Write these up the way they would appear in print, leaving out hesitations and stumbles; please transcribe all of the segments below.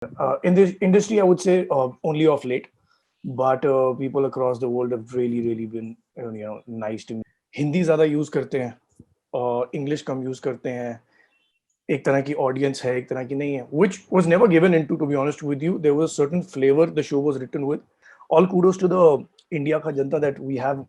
In this industry, I would say only of late, but people across the world have really been nice to me. Hindi ज़्यादा use करते हैं और English कम use करते हैं. एक तरह की ऑडियंस है, एक तरह की नहीं है, which was never given into, to be honest with you. There was a certain flavor the show was written with. All kudos to the India ka janta that we have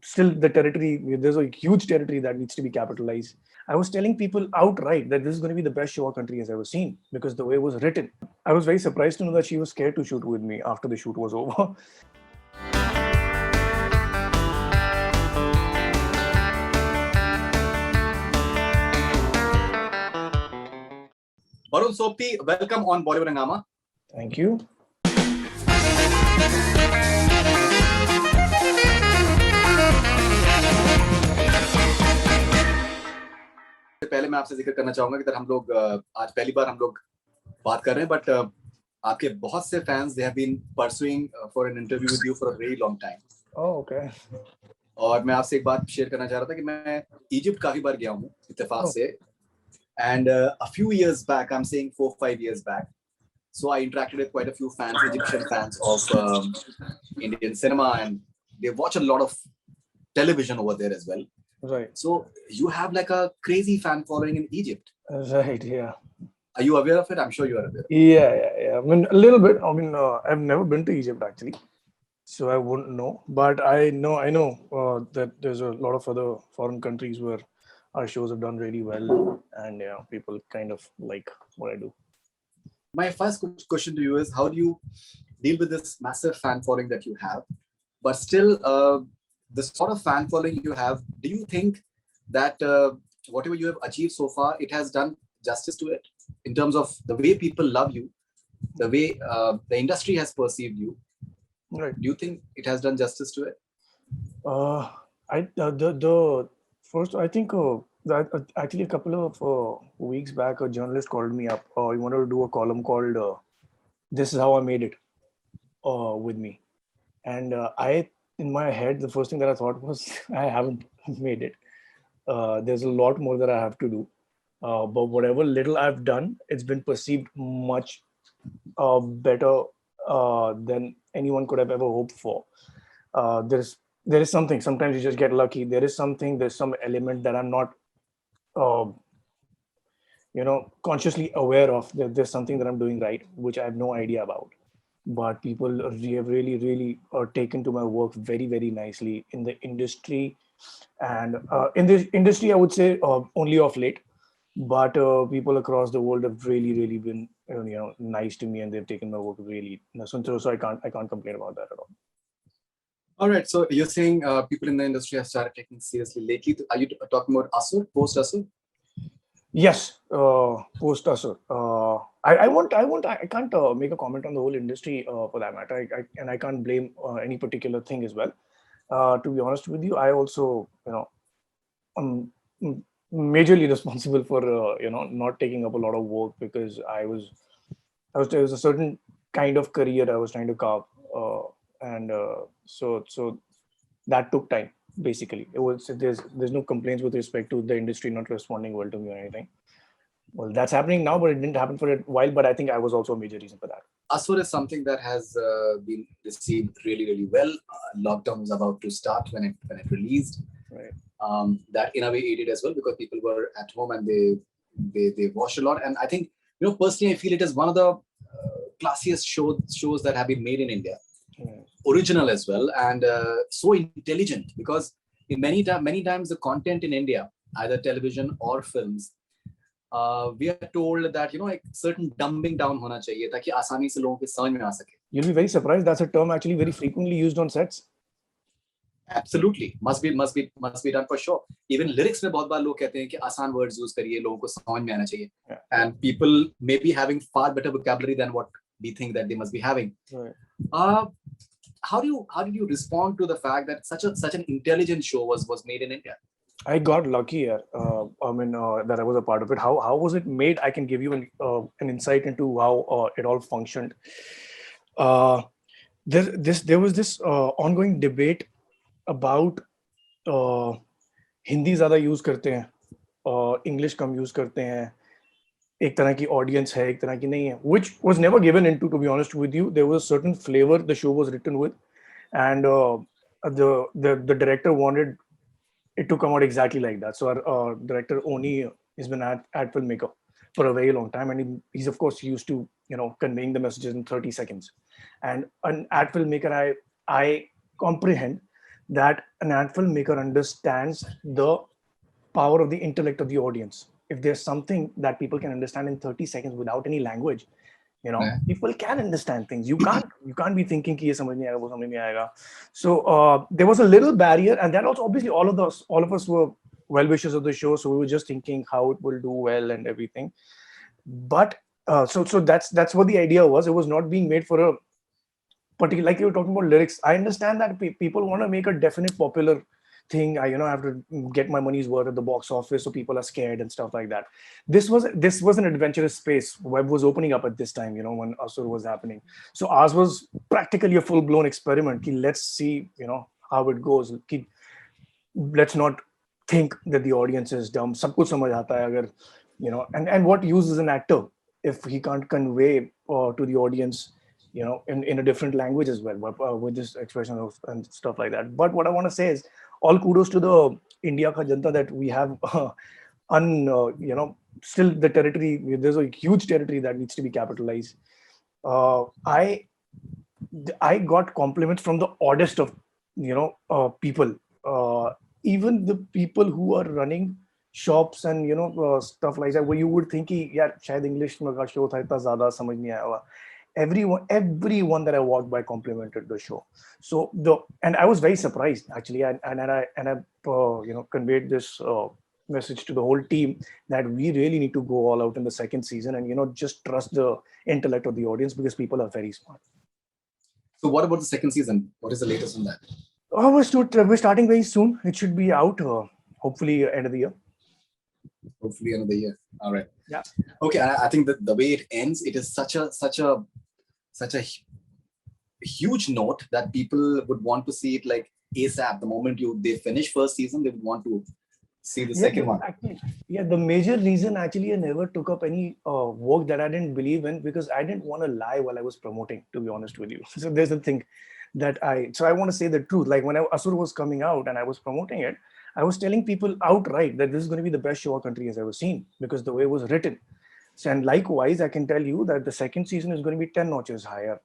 still the territory. There's a huge territory that needs to be capitalized. I was telling people outright that this is going to be the best show our country has ever seen because the way it was written. I was very surprised to know that she was scared to shoot with me after the shoot was over. Varun Sopti, welcome on Bollywood Hangama. Thank you. पहले मैं आपसे जिक्र करना चाहूंगा कि हम लोग आज पहली बार हम लोग बात कर रहे हैं, बट आपके बहुत से fans they have been pursuing for an interview with you for a very long time. Okay. और मैं आपसे एक बात शेयर करना चाह रहा था कि मैं इजिप्ट काफी बार गया हूँ इत्तेफाक से, and a few years back, I am saying 4-5 years back, so I interacted with quite a few fans, Egyptian fans of Indian cinema, and they watch a lot of television over there as well. Right. So you have like a crazy fan following in Egypt. Right. Yeah. Are you aware of it? I'm sure you are aware. Yeah. I mean, a little bit. I mean, I've never been to Egypt actually, so I wouldn't know. But I know that there's a lot of other foreign countries where our shows have done really well, and people kind of like what I do. My first question to you is, how do you deal with this massive fan following that you have? But still, the sort of fan following you have, do you think that whatever you have achieved so far, it has done justice to it in terms of the way people love you, the way the industry has perceived you? Right. Do you think it has done justice to it? The first, I think that actually a couple of weeks back, a journalist called me up. He wanted to do a column called "This is How I Made It" with me, and I, in my head, the first thing that I thought was, I haven't made it. There's a lot more that I have to do, but whatever little I've done, it's been perceived much better than anyone could have ever hoped for. There is something. Sometimes you just get lucky. There's some element that I'm not, consciously aware of. There's something that I'm doing right, which I have no idea about. But people have really taken to my work very nicely in the industry, and in this industry, I would say only of late. But people across the world have really been nice to me, and they've taken my work really. So I can't complain about that at all. All right. So you're saying people in the industry have started taking seriously lately. Are you talking about Asur, post Asur? Yes, post Asur. I can't make a comment on the whole industry for that matter. I can't blame any particular thing as well. To be honest with you, I also I'm majorly responsible for not taking up a lot of work because there was a certain kind of career I was trying to carve, and so that took time. Basically, it was there's no complaints with respect to the industry not responding well to me or anything. Well, that's happening now, but it didn't happen for a while. But I think I was also a major reason for that. Asur is something that has been received really well. Lockdown was about to start when it released. Right. That in a way aided as well because people were at home and they watched a lot. And I think, personally, I feel it is one of the classiest shows that have been made in India. Right. Original as well, and so intelligent, because in many times the content in India, either television or films, we are told that a certain dumbing down होना चाहिए ताकि आसानी से लोगों के समझ में आ सके. You'll be very surprised. That's a term actually very frequently used on sets. Absolutely, must be done for sure. Even lyrics में बहुत बार लोग कहते हैं कि आसान words use करिए, लोगों को समझ में आना चाहिए. Yeah. And people may be having far better vocabulary than what we think that they must be having. Right. How did you respond to the fact that such an intelligent show was made in India? I got lucky here. That I was a part of it. How was it made? I can give you an insight into how it all functioned. There was this ongoing debate about Hindi ज़्यादा use करते हैं और English कम use करते हैं. एक तरह की audience है, एक तरह की नहीं है, which was never given into, to be honest with you. There was a certain flavor the show was written with, and the director wanted it to come out exactly like that. So our director Oni has been ad filmmaker for a very long time, and he's of course used to conveying the messages in 30 seconds. And an ad filmmaker, I comprehend that an ad filmmaker understands the power of the intellect of the audience. If there's something that people can understand in 30 seconds without any language, Yeah. people can understand things. You can't be thinking कि ये समझ नहीं आएगा, वो समझ नहीं आएगा. So there was a little barrier, and that also obviously all of us were well wishers of the show, so we were just thinking how it will do well and everything. But so that's what the idea was. It was not being made for a particular, like you were talking about lyrics. I understand that people want to make a definite popular thing. I have to get my money's worth at the box office, so people are scared and stuff like that. This was an adventurous space. Web was opening up at this time, when Asur was happening. So ours was practically a full-blown experiment. Ki let's see, how it goes. Ki let's not think that the audience is dumb. सब कुछ समझ आता है अगर, and what use is an actor if he can't convey to the audience, in a different language as well, but, with this expression and stuff like that. But what I want to say is, all kudos to the India ka janta that we have, still the territory. There's a huge territory that needs to be capitalized. I got compliments from the oddest of people. Even the people who are running shops and stuff like that, where you would think कि यार शायद English में का show था इतना ज़्यादा समझ नहीं आया होगा. Everyone that I walked by complimented the show. So and I was very surprised actually, and I conveyed this message to the whole team that we really need to go all out in the second season, and just trust the intellect of the audience, because people are very smart. So what about the second season? What is the latest on that? We're starting very soon. It should be out hopefully end of the year. Hopefully another year. All right. Yeah. Okay. I think that the way it ends, it is such a huge note that people would want to see it like ASAP. The moment they finish first season, they would want to see the second one. Actually, the major reason actually I never took up any work that I didn't believe in, because I didn't want to lie while I was promoting, to be honest with you. So there's the thing that I want to say the truth. Like when Asur was coming out and I was promoting it, I was telling people outright that this is going to be the best show our country has ever seen, because the way it was written. So, and likewise, I can tell you that the second season is going to be 10 notches higher.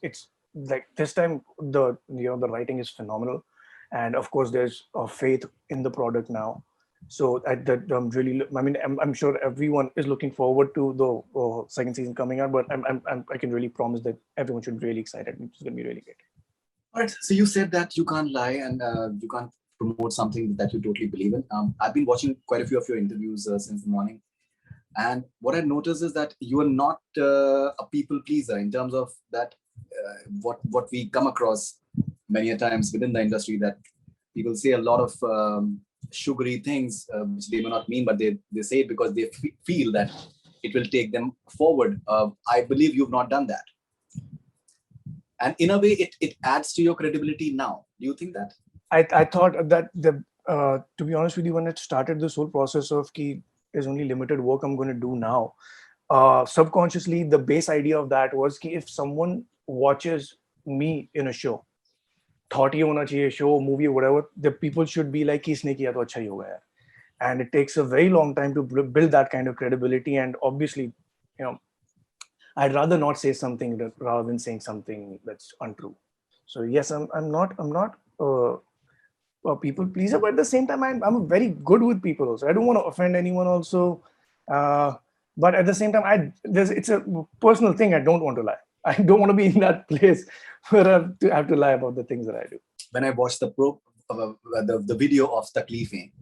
It's like this time the writing is phenomenal, and of course there's a faith in the product now. So I'm sure everyone is looking forward to the second season coming out. But I can really promise that everyone should be really excited. It's going to be really great. All right. So you said that you can't lie and you can't promote something that you totally believe in. I've been watching quite a few of your interviews since the morning, and what I noticed is that you are not a people pleaser in terms of that. What we come across many a times within the industry, that people say a lot of sugary things which they may not mean, but they say it because they feel that it will take them forward. I believe you've not done that, and in a way it adds to your credibility now. Do you think that? I thought that to be honest with you, when it started this whole process of ki there's only limited work I'm going to do now, subconsciously the base idea of that was ki if someone watches me in a show, thought ye hona chahiye, show, movie, whatever, the people should be like इसने किया तो अच्छा ही होगा यार. And it takes a very long time to build that kind of credibility. And obviously, I'd rather not say something rather than saying something that's untrue. So yes, I'm not a people pleaser, but at the same time, I'm very good with people also. I don't want to offend anyone also, but at the same time, it's a personal thing. I don't want to lie. I don't want to be in that place where I have to lie about the things that I do. When I watched the video of Takleefein,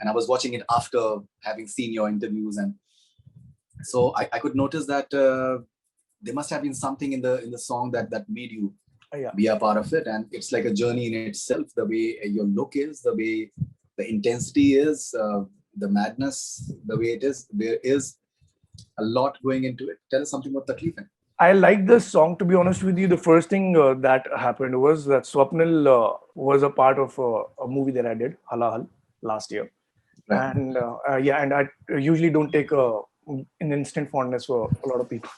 and I was watching it after having seen your interviews, and so I could notice that there must have been something in the song that made you be a part of it, and it's like a journey in itself. The way your look is, the way the intensity is, the madness, the way it is. There is a lot going into it. Tell us something about Takleefein. I like this song, to be honest with you. The first thing that happened was that Swapnil was a part of a movie that I did, Halal, last year. Right. And and I usually don't take an instant fondness for a lot of people.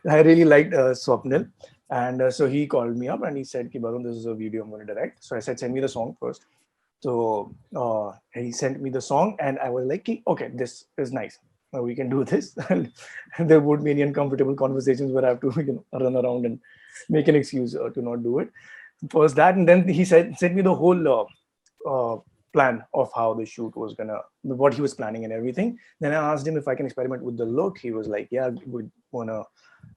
I really liked Swapnil. And so he called me up and he said, Ki, Barun, this is a video I'm going to direct. So I said, send me the song first. So he sent me the song and I was like, "Ki, okay, this is nice. We can do this." And there would be any uncomfortable conversations where I have to run around and make an excuse to not do it. First that, and then he sent me the whole plan of how the shoot was gonna, what he was planning and everything. Then I asked him if I can experiment with the look. He was like, "Yeah, we'd wanna,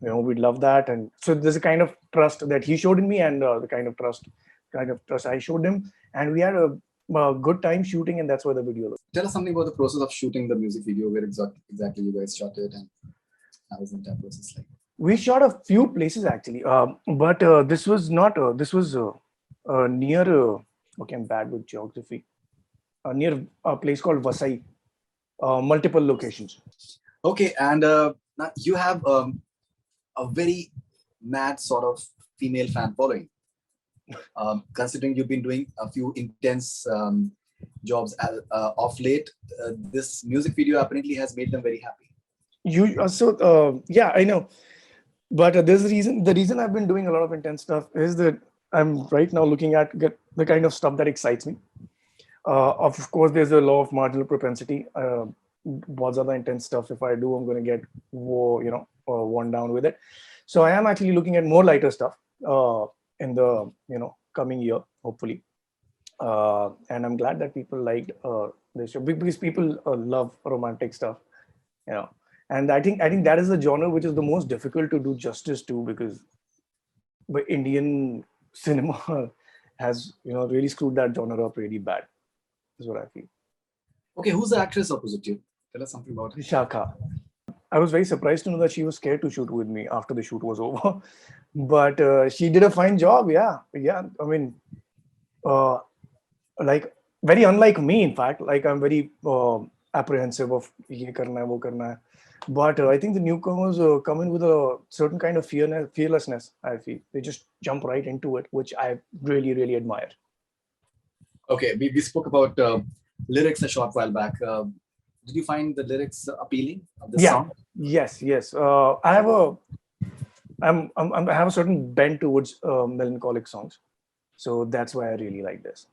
we'd love that." And so there's a kind of trust that he showed in me, and the kind of trust I showed him, and we had a good time shooting, and that's why the video. Tell us something about the process of shooting the music video. Where exactly you guys shot it, and how was the entire process like? We shot a few places actually, but this was not. This was near. Okay, I'm bad with geography. Near a place called Vasai. Multiple locations. Okay, and now you have a very mad sort of female fan following. Considering you've been doing a few intense jobs off late, this music video apparently has made them very happy. Yeah, I know, but there's a reason. The reason I've been doing a lot of intense stuff is that I'm right now looking at the kind of stuff that excites me. Of course, there's a law of marginal propensity. बहुत ज़्यादा intense stuff if I do, I'm going to get worn down with it. So I am actually looking at more lighter stuff in the coming year, hopefully. And I'm glad that people liked this show because people love romantic stuff, And I think that is the genre which is the most difficult to do justice to, because Indian cinema has really screwed that genre up really bad. Is what I feel. Okay, who's the actress opposite you? Tell us something about her. Shaka. I was very surprised to know that she was scared to shoot with me after the shoot was over, but she did a fine job. Yeah. I mean, like very unlike me, in fact. Like I'm very apprehensive of ye karna hai, wo karna hai. But I think the newcomers come in with a certain kind of fearlessness. I feel they just jump right into it, which I really, really admire. Okay, we spoke about lyrics a short while back. Did you find the lyrics appealing of this song? Yes. I have a certain bent towards melancholic songs, so that's why I really like this.